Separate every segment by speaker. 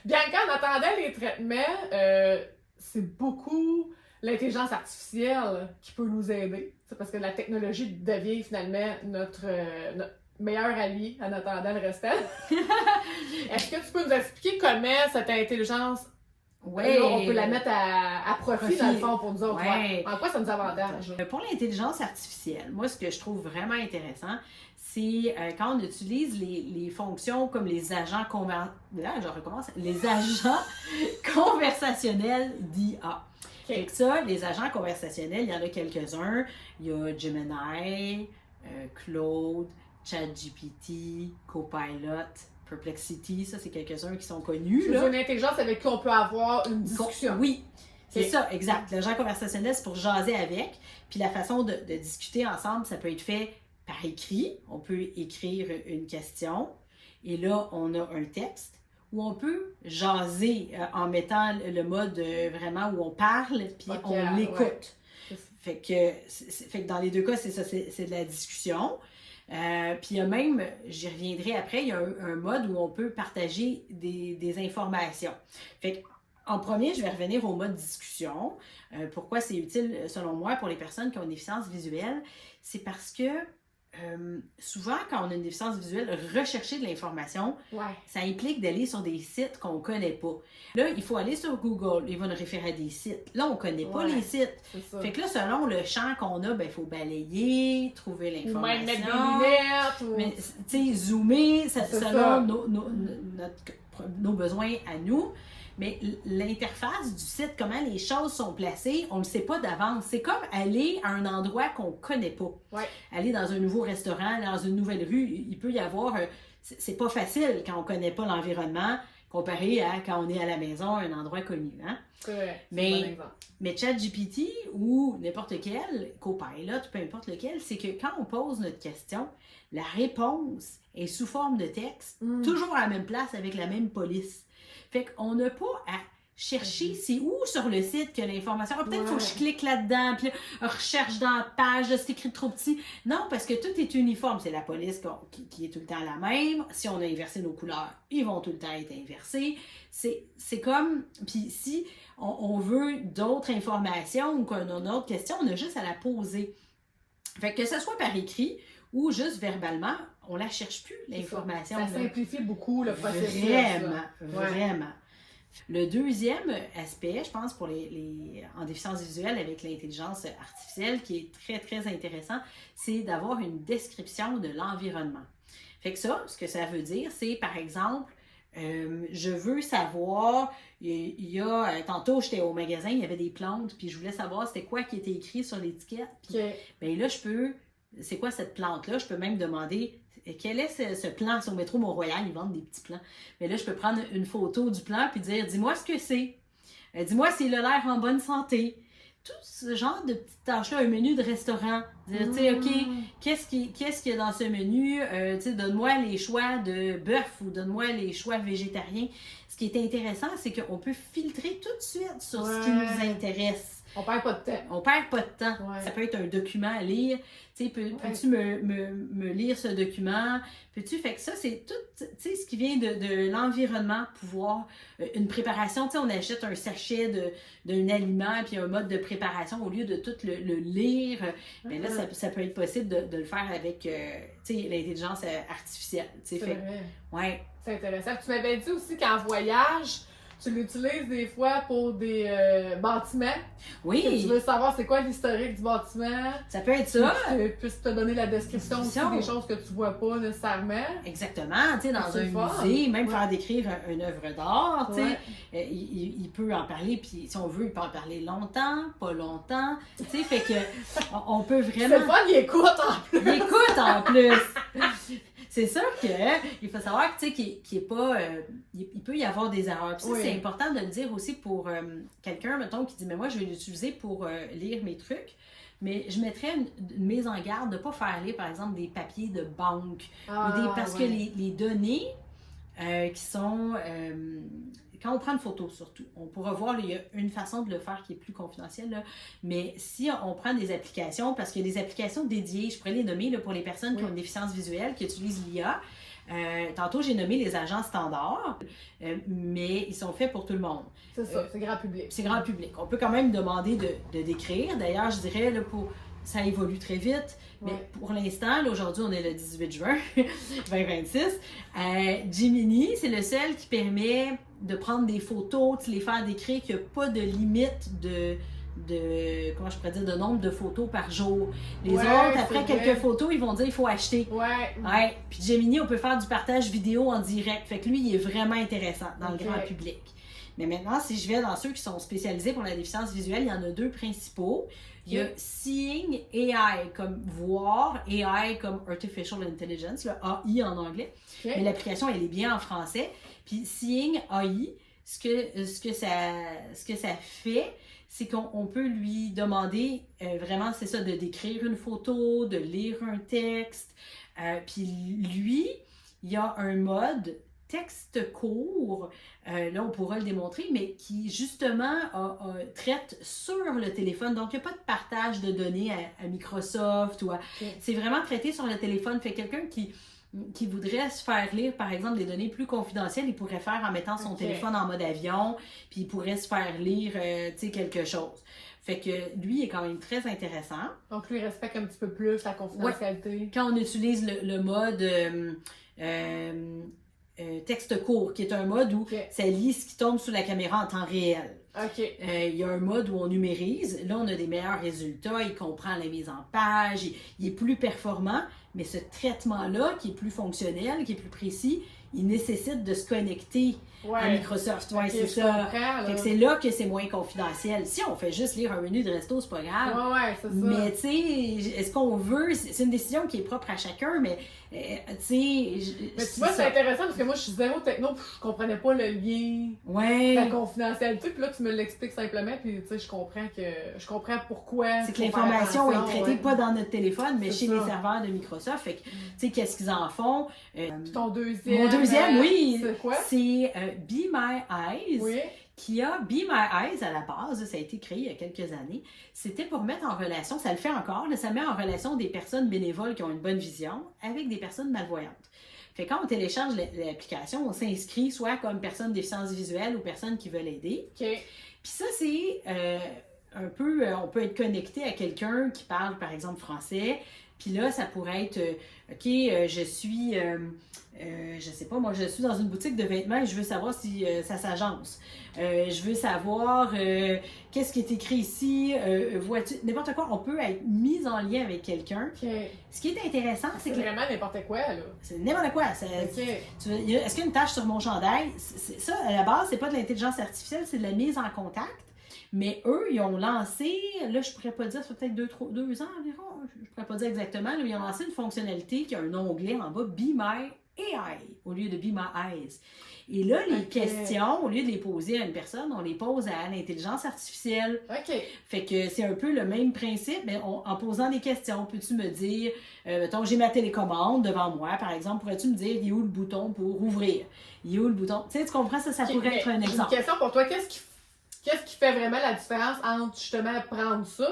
Speaker 1: Bianca, en attendant les traitements, c'est beaucoup l'intelligence artificielle qui peut nous aider. C'est parce que la technologie devient finalement notre meilleur allié en attendant le restant. Est-ce que tu peux nous expliquer comment cette intelligence, là, on peut la mettre à profit, dans le fond, pour nous autres?
Speaker 2: Ouais.
Speaker 1: En quoi ça nous avantage?
Speaker 2: Pour l'intelligence artificielle, moi, ce que je trouve vraiment intéressant, c'est quand on utilise les fonctions comme les agents conversationnels d'IA. Fait que ça, les agents conversationnels, il y en a quelques-uns. Il y a Gemini, Claude, ChatGPT, Copilot, Perplexity. Ça, c'est quelques-uns qui sont connus.
Speaker 1: C'est une intelligence avec qui on peut avoir une discussion.
Speaker 2: Oui, c'est ça, exact. L'agent conversationnel, c'est pour jaser avec. Puis la façon de discuter ensemble, ça peut être fait par écrit. On peut écrire une question. Et là, on a un texte. Où on peut jaser en mettant le mode vraiment où on parle puis on l'écoute. Ouais. Fait que dans les deux cas, c'est ça, c'est de la discussion. Puis il y a même, j'y reviendrai après, il y a un mode où on peut partager des informations. Fait que, en premier, je vais revenir au mode discussion. Pourquoi c'est utile, selon moi, pour les personnes qui ont une déficience visuelle? C'est parce que souvent, quand on a une déficience visuelle, rechercher de l'information, ça implique d'aller sur des sites qu'on ne connaît pas. Là, il faut aller sur Google, il va nous référer à des sites. Là, on ne connaît pas les sites. Fait que là, selon le champ qu'on a, il faut balayer, trouver l'information.
Speaker 1: Ou même mettre des lunettes.
Speaker 2: Tu sais, zoomer, selon nos besoins à nous. Mais l'interface du site, comment les choses sont placées, on ne le sait pas d'avance. C'est comme aller à un endroit qu'on ne connaît pas. Aller dans un nouveau restaurant, dans une nouvelle rue, il peut y avoir... c'est pas facile quand on ne connaît pas l'environnement comparé à quand on est à la maison, un endroit connu. Hein?
Speaker 1: C'est vrai,
Speaker 2: mais ChatGPT ou n'importe quel, Copilot, peu importe lequel, c'est que quand on pose notre question, la réponse est sous forme de texte, toujours à la même place avec la même police. Fait qu'on n'a pas à chercher c'est où sur le site que l'information. Peut-être qu'il faut que je clique là-dedans, puis là, recherche dans la page, là, c'est écrit trop petit. Non, parce que tout est uniforme. C'est la police qui est tout le temps la même. Si on a inversé nos couleurs, ils vont tout le temps être inversés. C'est comme... Puis si on veut d'autres informations ou qu'on a une autre question, on a juste à la poser. Fait que ce soit par écrit ou juste verbalement, on la cherche plus, l'information.
Speaker 1: Ça simplifie beaucoup le processus.
Speaker 2: Vraiment. Le deuxième aspect, je pense, pour les en déficience visuelle avec l'intelligence artificielle, qui est très, très intéressant, c'est d'avoir une description de l'environnement. Fait que ça, ce que ça veut dire, c'est, par exemple, je veux savoir, tantôt j'étais au magasin, il y avait des plantes, puis je voulais savoir c'était quoi qui était écrit sur l'étiquette. Puis, ben là, c'est quoi cette plante-là? Je peux même demander quel est ce plan. Sur le métro Mont-Royal, ils vendent des petits plans. Mais là, je peux prendre une photo du plan puis dire, dis-moi ce que c'est. Dis-moi s'il a l'air en bonne santé. Tout ce genre de petites tâches-là, un menu de restaurant. Dire, tu sais, OK, qu'est-ce qu'il y a dans ce menu? Tu sais, donne-moi les choix de bœuf ou donne-moi les choix végétariens. Ce qui est intéressant, c'est qu'on peut filtrer tout de suite sur ce qui nous intéresse.
Speaker 1: On perd pas de temps.
Speaker 2: On perd pas de temps. Ça peut être un document à lire. Tu sais, peux-tu me lire ce document? Peux-tu? Fait que ça, c'est tout, tu sais, ce qui vient de l'environnement, pouvoir, une préparation. Tu sais, on achète un sachet d'un aliment puis un mode de préparation au lieu de tout le lire. Mais là, ça peut être possible de le faire avec, tu sais, l'intelligence artificielle. Tu sais, fait. Ouais.
Speaker 1: C'est intéressant. Tu m'avais dit aussi qu'en voyage, tu l'utilises des fois pour des bâtiments.
Speaker 2: Oui.
Speaker 1: Que tu veux savoir c'est quoi l'historique du bâtiment.
Speaker 2: Ça peut être ça.
Speaker 1: Tu puisses te donner la description aussi des choses que tu vois pas nécessairement.
Speaker 2: Exactement. Tu sais, dans un musée, même faire décrire une œuvre d'art, tu sais, il peut en parler, puis si on veut, il peut en parler longtemps, pas longtemps. Tu sais, fait que on peut vraiment...
Speaker 1: C'est pas, il écoute en plus.
Speaker 2: Il écoute en plus. C'est sûr qu'il faut savoir qu'il est pas, il peut y avoir des erreurs. Puis ça, c'est important de le dire aussi pour quelqu'un, mettons, qui dit « Mais moi, je vais l'utiliser pour lire mes trucs. » Mais je mettrais une mise en garde de ne pas faire lire, par exemple, des papiers de banque. Parce que les données qui sont... quand on prend une photo, surtout, on pourra voir, il y a une façon de le faire qui est plus confidentielle, là, mais si on prend des applications, parce qu'il y a des applications dédiées, je pourrais les nommer là, pour les personnes qui ont une déficience visuelle, qui utilisent l'IA, Tantôt, j'ai nommé les agents standards, mais ils sont faits pour tout le monde.
Speaker 1: C'est ça, c'est grand public.
Speaker 2: C'est grand public. On peut quand même demander de décrire. D'ailleurs, je dirais, là, ça évolue très vite, mais pour l'instant, là, aujourd'hui, on est le 18 juin 2026. Gemini, c'est le seul qui permet de prendre des photos, de les faire décrire, qu'il n'y a pas de limite comment je pourrais dire, de nombre de photos par jour. Les autres, après quelques photos, ils vont dire il faut acheter. Ouais. Puis Gemini, on peut faire du partage vidéo en direct. Fait que lui, il est vraiment intéressant dans le grand public. Mais maintenant, si je vais dans ceux qui sont spécialisés pour la déficience visuelle, il y en a 2 principaux. Il y a Seeing AI comme voir, AI comme Artificial Intelligence, le AI en anglais. Mais l'application, elle est bien en français. Puis Seeing AI, ce que ça fait, c'est qu'on peut lui demander vraiment, c'est ça, de décrire une photo, de lire un texte. Puis lui, il y a un mode texte court, là on pourra le démontrer, mais qui justement traite sur le téléphone. Donc il n'y a pas de partage de données à Microsoft. C'est vraiment traité sur le téléphone. Fait quelqu'un qui voudrait se faire lire, par exemple, des données plus confidentielles, il pourrait faire en mettant son téléphone en mode avion, puis il pourrait se faire lire quelque chose. Fait que lui est quand même très intéressant.
Speaker 1: Donc lui respecte un petit peu plus la confidentialité.
Speaker 2: Quand on utilise le mode texte court, qui est un mode où ça lit ce qui tombe sur la caméra en temps réel. Il y a un mode où on numérise. Là, on a des meilleurs résultats. Il comprend la mise en page. Il est plus performant. Mais ce traitement-là, qui est plus fonctionnel, qui est plus précis, il nécessite de se connecter à Microsoft. C'est ça. Fait que c'est là que c'est moins confidentiel. Si on fait juste lire un menu de resto, c'est pas grave.
Speaker 1: C'est ça.
Speaker 2: Mais tu sais, est-ce qu'on veut... C'est une décision qui est propre à chacun, mais tu sais...
Speaker 1: Mais tu vois, c'est intéressant parce que moi, je suis zéro techno, puis je comprenais pas le lien, la confidentialité, puis là, tu me l'expliques simplement, puis tu sais, je comprends pourquoi.
Speaker 2: C'est que l'information est traitée pas dans notre téléphone, mais chez les serveurs de Microsoft. Fait que, tu sais, qu'est-ce qu'ils en font?
Speaker 1: Ton deuxième.
Speaker 2: Mon deuxième, oui.
Speaker 1: C'est quoi?
Speaker 2: C'est Be My Eyes. Qui a Be My Eyes à la base, ça a été créé il y a quelques années. C'était pour mettre en relation, ça le fait encore, ça met en relation des personnes bénévoles qui ont une bonne vision avec des personnes malvoyantes. Fait quand on télécharge l'application, on s'inscrit soit comme personne déficience visuelle ou personne qui veut l'aider. Puis ça, c'est un peu, on peut être connecté à quelqu'un qui parle par exemple français. Puis là, ça pourrait être, je suis, je sais pas, moi, je suis dans une boutique de vêtements et je veux savoir si ça s'agence. Je veux savoir qu'est-ce qui est écrit ici, n'importe quoi. On peut être mis en lien avec quelqu'un. Ce qui est intéressant, c'est que...
Speaker 1: C'est vraiment n'importe quoi, là.
Speaker 2: C'est n'importe quoi. Est-ce qu'il y a une tache sur mon chandail? Ça, à la base, c'est pas de l'intelligence artificielle, c'est de la mise en contact. Mais eux, ils ont lancé, là, je pourrais pas dire, ça fait peut-être 2 ans environ, je pourrais pas dire exactement, là, mais ils ont lancé une fonctionnalité qui a un onglet en bas, Be My AI, au lieu de Be My Eyes. Et là, les questions, au lieu de les poser à une personne, on les pose à l'intelligence artificielle. Fait que c'est un peu le même principe, mais en posant des questions, peux-tu me dire, mettons, j'ai ma télécommande devant moi, par exemple, pourrais-tu me dire, il est où le bouton pour ouvrir? Il est où le bouton? Tu sais, tu comprends, ça pourrait être un exemple.
Speaker 1: Une question pour toi, qu'est-ce qui fait vraiment la différence entre justement prendre ça,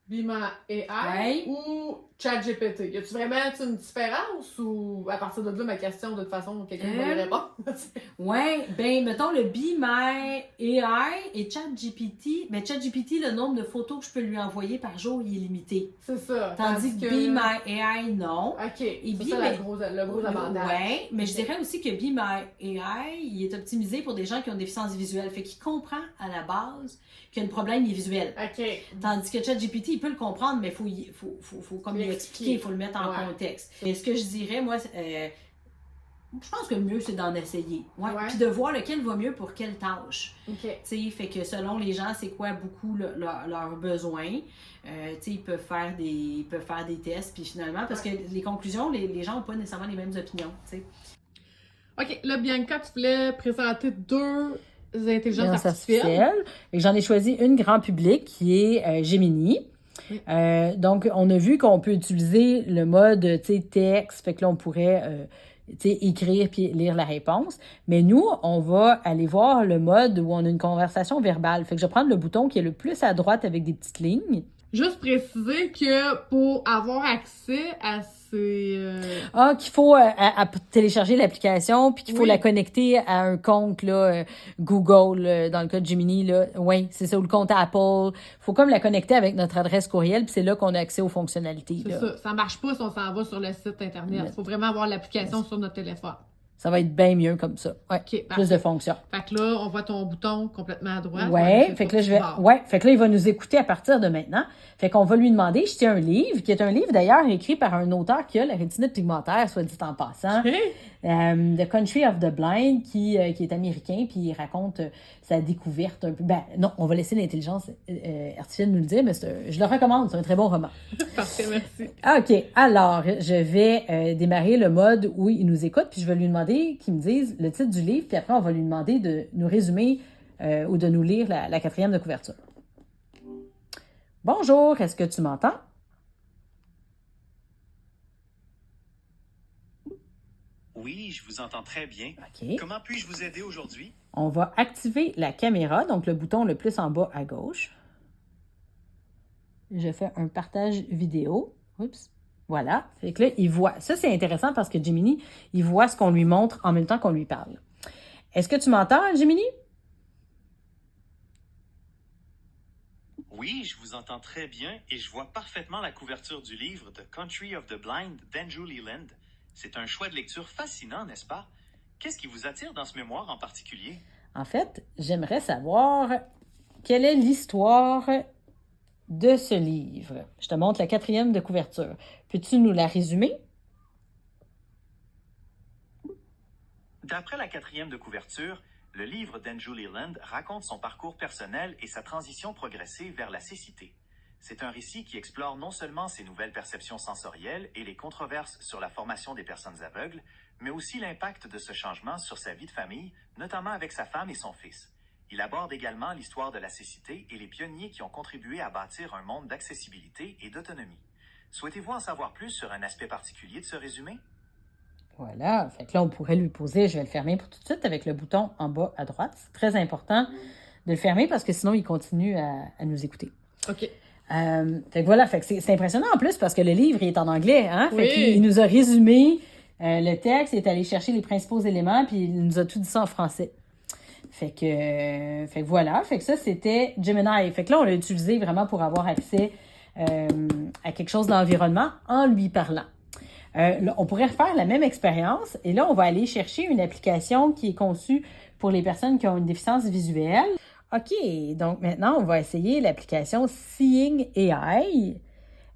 Speaker 1: Be My AI, ou ChatGPT? Y a-tu vraiment une différence ou à partir de là, ma question, de toute façon, quelqu'un va y répondre?
Speaker 2: Mettons le Be My AI et ChatGPT. Mais ChatGPT, le nombre de photos que je peux lui envoyer par jour, il est limité.
Speaker 1: C'est ça.
Speaker 2: Tandis que Be My AI, non.
Speaker 1: Et c'est ça le gros avantage.
Speaker 2: Mais je dirais aussi que Be My AI, il est optimisé pour des gens qui ont une déficience visuelle. Fait qu'il comprend à la base qu'il y a un problème visuel. Tandis que ChatGPT, il peut le comprendre, mais il faut comme lui expliquer, il faut le mettre en contexte. Mais ce que je dirais, moi, je pense que le mieux, c'est d'en essayer. Puis de voir lequel va mieux pour quelle tâche. Fait que selon les gens, c'est quoi beaucoup leurs besoins. Ils peuvent faire des tests, puis finalement, parce que les conclusions, les gens n'ont pas nécessairement les mêmes opinions.
Speaker 1: OK, là, Bianca, tu voulais présenter 2 intelligences artificielles.
Speaker 2: Et j'en ai choisi une grand public qui est Gemini. Donc, on a vu qu'on peut utiliser le mode texte, fait que là, on pourrait écrire puis lire la réponse. Mais nous, on va aller voir le mode où on a une conversation verbale. Fait que je vais prendre le bouton qui est le plus à droite avec des petites lignes.
Speaker 1: Juste préciser que pour avoir accès à ces...
Speaker 2: qu'il faut à télécharger l'application, puis qu'il faut
Speaker 1: Oui.
Speaker 2: la connecter à un compte là, Google, dans le cas de Gemini. Là. Oui, c'est ça, ou le compte Apple. Il faut comme la connecter avec notre adresse courriel, puis c'est là qu'on a accès aux fonctionnalités.
Speaker 1: C'est
Speaker 2: là.
Speaker 1: ça marche pas si on s'en va sur le site Internet. Il faut vraiment avoir l'application sur notre téléphone.
Speaker 2: Ça va être bien mieux comme ça. Ouais,
Speaker 1: OK,
Speaker 2: plus de fonctions.
Speaker 1: Fait que là, on voit ton bouton complètement à droite.
Speaker 2: Ouais, fait que là, il va nous écouter à partir de maintenant. Fait qu'on va lui demander, je tiens un livre, qui est un livre d'ailleurs écrit par un auteur qui a la rétinite pigmentaire, soit dit en passant.
Speaker 1: OK.
Speaker 2: The Country of the Blind, qui est américain, puis il raconte sa découverte un peu. Ben, non, on va laisser l'intelligence artificielle nous le dire, mais je le recommande, c'est un très bon roman.
Speaker 1: Parfait, merci.
Speaker 2: OK, alors, je vais démarrer le mode où il nous écoute, puis je vais lui demander qu'il me dise le titre du livre, puis après, on va lui demander de nous résumer ou de nous lire la 4e de couverture. Bonjour, est-ce que tu m'entends?
Speaker 3: Oui, je vous entends très bien.
Speaker 2: OK.
Speaker 3: Comment puis-je vous aider aujourd'hui?
Speaker 2: On va activer la caméra, donc le bouton le plus en bas à gauche. Je fais un partage vidéo. Oups. Voilà. Fait que là, il voit. Ça, c'est intéressant parce que Gemini, il voit ce qu'on lui montre en même temps qu'on lui parle. Est-ce que tu m'entends, Gemini?
Speaker 3: Oui, je vous entends très bien et je vois parfaitement la couverture du livre The Country of the Blind d'Andrew Leland. C'est un choix de lecture fascinant, n'est-ce pas? Qu'est-ce qui vous attire dans ce mémoire en particulier?
Speaker 2: En fait, j'aimerais savoir quelle est l'histoire de ce livre. Je te montre la 4e de couverture. Peux-tu nous la résumer?
Speaker 3: D'après la 4e de couverture, le livre d'Andrew Leland raconte son parcours personnel et sa transition progressive vers la cécité. C'est un récit qui explore non seulement ses nouvelles perceptions sensorielles et les controverses sur la formation des personnes aveugles, mais aussi l'impact de ce changement sur sa vie de famille, notamment avec sa femme et son fils. Il aborde également l'histoire de la cécité et les pionniers qui ont contribué à bâtir un monde d'accessibilité et d'autonomie. Souhaitez-vous en savoir plus sur un aspect particulier de ce résumé?
Speaker 2: Voilà. Fait que là, on pourrait lui poser, je vais le fermer pour tout de suite avec le bouton en bas à droite. C'est très important de le fermer parce que sinon, il continue à nous écouter.
Speaker 1: OK.
Speaker 2: Fait que voilà, fait que c'est impressionnant en plus parce que le livre il est en anglais, hein?
Speaker 1: Oui.
Speaker 2: Fait qu'il nous a résumé le texte, il est allé chercher les principaux éléments, puis il nous a tout dit ça en français. Fait que voilà, fait que ça c'était Gemini. Fait que là, on l'a utilisé vraiment pour avoir accès à quelque chose d'environnement en lui parlant. Là, on pourrait refaire la même expérience et là, on va aller chercher une application qui est conçue pour les personnes qui ont une déficience visuelle. OK, donc maintenant, on va essayer l'application Seeing AI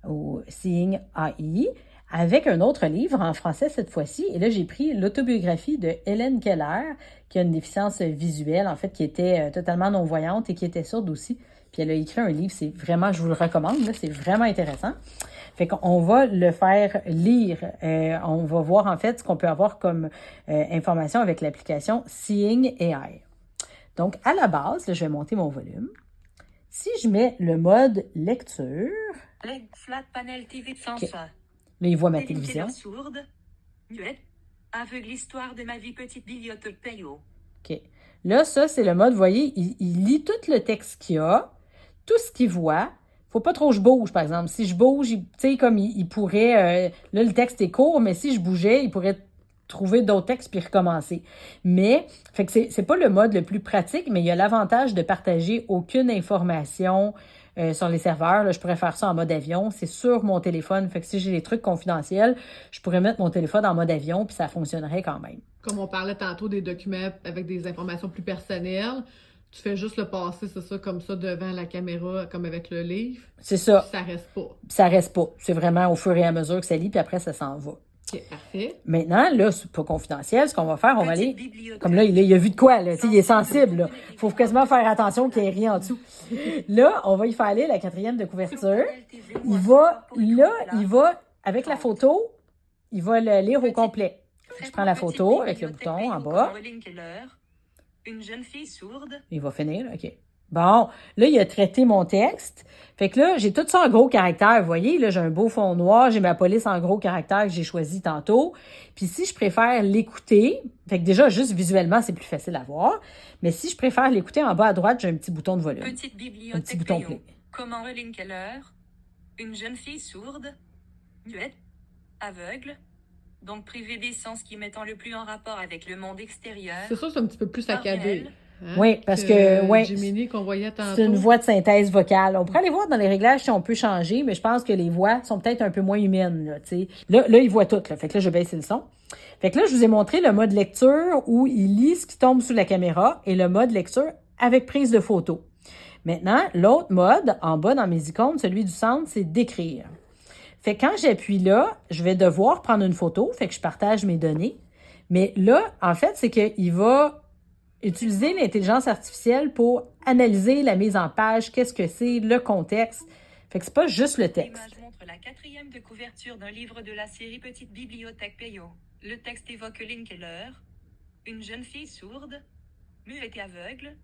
Speaker 2: ou Seeing AI avec un autre livre en français cette fois-ci. Et là, j'ai pris l'autobiographie de Helen Keller, qui a une déficience visuelle, en fait, qui était totalement non-voyante et qui était sourde aussi. Puis elle a écrit un livre, c'est vraiment, je vous le recommande, là, c'est vraiment intéressant. Fait qu'on va le faire lire. On va voir en fait ce qu'on peut avoir comme information avec l'application Seeing AI. Donc, à la base, là, je vais monter mon volume. Si je mets le mode lecture...
Speaker 4: Flat panel TV de François.
Speaker 2: Là, il voit ma
Speaker 4: Hélène
Speaker 2: télévision.
Speaker 4: Keller sourde, muette, aveugle histoire de ma vie petite bibliothèque Payot.
Speaker 2: OK. Là, ça, c'est le mode, vous voyez, il lit tout le texte qu'il y a, tout ce qu'il voit. Faut pas trop que je bouge, par exemple. Si je bouge, tu sais, comme il pourrait... là, le texte est court, mais si je bougeais, il pourrait trouver d'autres textes puis recommencer. Mais, fait que c'est pas le mode le plus pratique, mais il y a l'avantage de partager aucune information sur les serveurs. Là, je pourrais faire ça en mode avion. C'est sur mon téléphone. Fait que si j'ai des trucs confidentiels, je pourrais mettre mon téléphone en mode avion puis ça fonctionnerait quand même.
Speaker 1: Comme on parlait tantôt des documents avec des informations plus personnelles, tu fais juste le passer, c'est ça, comme ça, devant la caméra, comme avec le livre.
Speaker 2: C'est ça.
Speaker 1: Ça reste pas.
Speaker 2: Ça reste pas. C'est vraiment au fur et à mesure que ça lit, puis après, ça s'en va.
Speaker 1: OK, parfait.
Speaker 2: Maintenant, là, c'est pas confidentiel. Ce qu'on va faire, on va aller... Comme là, il a vu de quoi, là. Tu sais, il est sensible, là. Faut quasiment faire attention qu'il n'y ait rien en dessous. Là, on va y faire aller la 4e de couverture. Il va, avec la photo, il va le lire au complet. Je prends la photo avec le bouton en bas.
Speaker 4: Une jeune fille sourde.
Speaker 2: Il va finir, OK. Bon, là, il a traité mon texte. Fait que là, j'ai tout ça en gros caractère. Vous voyez, là, j'ai un beau fond noir, j'ai ma police en gros caractère que j'ai choisi tantôt. Puis si je préfère l'écouter, fait que déjà, juste visuellement, c'est plus facile à voir. Mais si je préfère l'écouter, en bas à droite, j'ai un petit bouton de volume.
Speaker 4: Petite
Speaker 2: Un
Speaker 4: bibliothèque
Speaker 2: petit bouton
Speaker 4: Payot.
Speaker 2: play.
Speaker 4: Comment Hélène Keller, Une jeune fille sourde, muette, aveugle, donc privée des sens qui mettant le plus en rapport avec le monde extérieur.
Speaker 1: C'est ça, c'est un petit peu plus saccadé.
Speaker 4: réel.
Speaker 1: Hein,
Speaker 2: Oui, parce que, ouais,
Speaker 1: Gemini qu'on voyait tantôt.
Speaker 2: c'est une voix de synthèse vocale. On pourrait aller voir dans les réglages si on peut changer, mais je pense que les voix sont peut-être un peu moins humaines, là, tu sais. Là, il voit tout, là. Fait que là, je vais baisser le son. Fait que là, je vous ai montré le mode lecture où il lit ce qui tombe sous la caméra et le mode lecture avec prise de photo. Maintenant, l'autre mode, en bas dans mes icônes, celui du centre, c'est d'écrire. Fait que quand j'appuie là, je vais devoir prendre une photo, fait que je partage mes données. Mais là, en fait, c'est qu'il va utiliser l'intelligence artificielle pour analyser la mise en page, qu'est-ce que c'est, le contexte. Fait que c'est pas juste le texte.
Speaker 4: L'image montre la 4e de couverture d'un livre de la série Petite Bibliothèque Peyo. Le texte évoque Lynn Keller, une jeune fille sourde, muette et aveugle,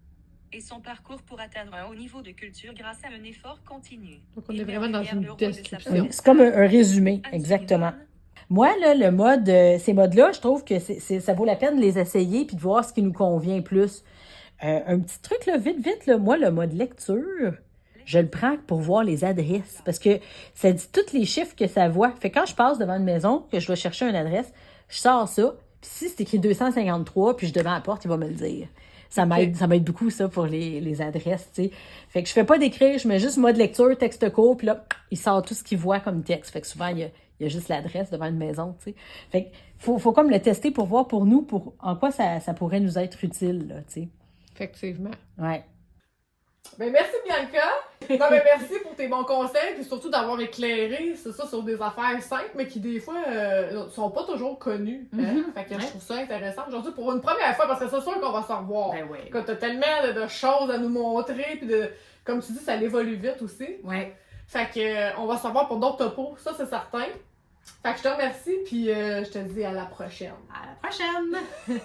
Speaker 4: et son parcours pour atteindre un haut niveau de culture grâce à un effort continu.
Speaker 1: Donc, on est vraiment dans une description.
Speaker 2: Oui, c'est comme un résumé, exactement. Moi, là, le mode, ces modes-là, je trouve que ça vaut la peine de les essayer puis de voir ce qui nous convient plus. Un petit truc, là, vite, là, moi, le mode lecture, je le prends pour voir les adresses parce que ça dit tous les chiffres que ça voit. Fait que quand je passe devant une maison, que je dois chercher une adresse, je sors ça, puis si c'est écrit 253, puis je devant la porte, il va me le dire. Ça m'aide beaucoup, ça, pour les adresses, tu sais. Fait que je fais pas d'écrire, je mets juste mode lecture, texte court, puis là, il sort tout ce qu'il voit comme texte. Fait que souvent, il y a juste l'adresse devant une maison, tu sais. Fait que faut comme le tester pour voir pour nous, en quoi ça pourrait nous être utile, là, tu sais.
Speaker 1: Effectivement.
Speaker 2: Ouais.
Speaker 1: Ben, merci, Bianca. Non, mais merci pour tes bons conseils, puis surtout d'avoir éclairé, c'est ça, sur des affaires simples, mais qui, des fois, sont pas toujours connues. Hein? Fait que je trouve ça intéressant aujourd'hui pour une première fois, parce que c'est sûr qu'on va s'en revoir.
Speaker 2: Ben oui.
Speaker 1: Quand t'as tellement de choses à nous montrer, puis comme tu dis, ça évolue vite aussi.
Speaker 2: Ouais.
Speaker 1: Fait que, on va s'en revoir pour d'autres topos, ça, c'est certain. Fait que je te remercie, puis je te dis à la prochaine.
Speaker 2: À la prochaine!